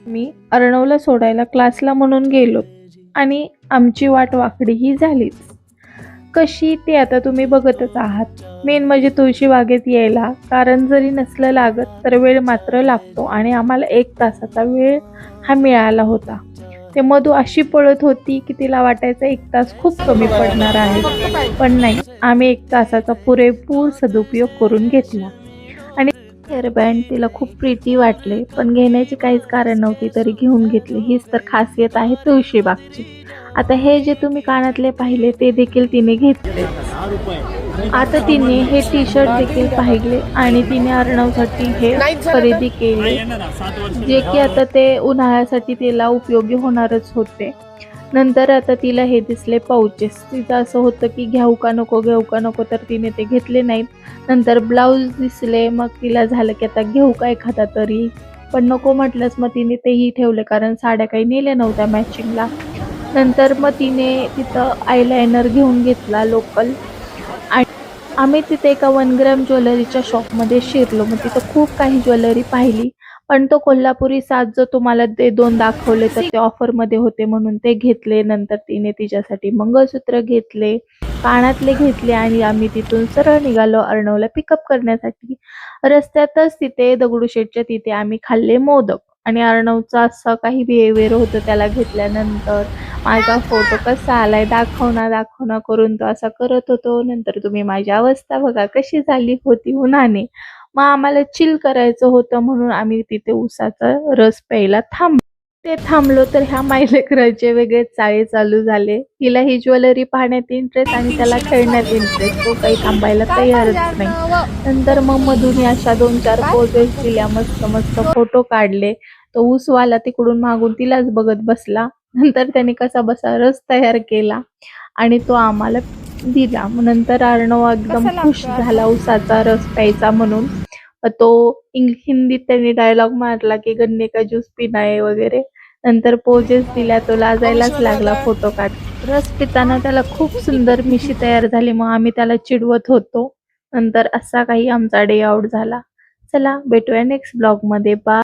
मी अर्णवला सोडायला क्लासला म्हणून गेलो आणि आमची वाट वाकडीही झालीच. कशी ते आता तुम्ही बघतच आहात. मेन म्हणजे तुळशीबागेत यायला कारण जरी नसलं लागत तर वेळ मात्र लागतो आणि आम्हाला 1 तासाचा वेळ हा मिळाला होता. ते मधू अशी पळत होती की तिला वाटायचं 1 तास खूप कमी पडणार आहे. पण नाही, आम्ही 1 तासाचा पुरेपूर सदुपयोग करून घेतला. आणि हेअरबँड तिला खूप प्रिटी वाटले, पण घेण्याची काहीच कारण नव्हती तरी घेऊन घेतले. हीच तर खासियत आहे तुळशीबागची. आता हे जे तुम्ही कानातले पाहिले ते देखील तिने घेतले. आता तिने हे टी-शर्ट देखील पाहिले आणि तिने अर्णवसाठी हे खरेदी केले, जे की आता ते उन्हाळ्यासाठी तिला उपयोगी होणारच होते. नंतर आता तिला हे दिसले पाउचेस. तिचं असं होतं की घेऊ का नको, घेऊ का नको, तर तिने ते घेतले नाहीत. नंतर ब्लाऊज दिसले, मग तिला झालं की आता घेऊ का एखादा तरी, पण नको म्हटलंच मग तिने तेही ठेवले कारण साड्या काही नेल्या नव्हत्या मॅचिंगला. नंतर मग तिने तिथं आयलाइनर घेऊन घेतला लोकल आणि आम्ही तिथे एका 1 ग्रॅम ज्वेलरीच्या शॉपमध्ये शिरलो. मग तिथं खूप काही ज्वेलरी पाहिली, पण तो कोल्हापुरी साज जो तुम्हाला ते 2 दाखवले तर ते ऑफरमध्ये होते म्हणून ते घेतले. नंतर तिने तिच्यासाठी मंगळसूत्र घेतले, कानातले घेतले आणि आम्ही तिथून सरळ निघालो अर्णवला पिकअप करण्यासाठी. रस्त्यातच तिथे दगडूशेठच्या तिथे आम्ही खाल्ले मोदक आणि अर्णवचं असं काही बिहेवियर होतं त्याला घेतल्यानंतर. माझा फोटो कसा आलाय दाखव ना, दाखव ना करून तो असा करत होतो. नंतर तुम्ही माझी अवस्था बघा कशी झाली होती उन्हाने. मग आम्हाला चिल करायचं होतं म्हणून आम्ही तिथे उसाचा रस प्यायला थांबलो. ते थांबलो तर ह्या मायलेकराचे वेगळेच चाळे चालू झाले. हिला ही ज्वेलरी पाहण्यात इंटरेस्ट आणि त्याला खेळण्यात इंटरेस्ट. तो काही थांबायला तयारच नाही. नंतर मग मधून अशा 2-4 पोजेस दिल्या, मस्त मस्त फोटो काढले. तो ऊसवाला तिकडून मागून तिलाच बघत बसला. नंतर त्याने कसा बसा रस तयार केला आणि तो आम्हाला दिला. मग नंतर अर्णव एकदम खुश झाला उसाचा रस प्यायचा म्हणून. तो हिंदीत त्यांनी डायलॉग मारला की गन्ने का ज्यूस पीना है वगैरे. नंतर पोजेस दिल्या, तो लाजायलाच लागला फोटो काढ. रस पिताना त्याला खूप सुंदर मिशी तयार झाली. मग आम्ही त्याला चिडवत होतो. नंतर असा काही आमचा डे आउट झाला. चला भेटूया नेक्स्ट ब्लॉगमध्ये. बाय.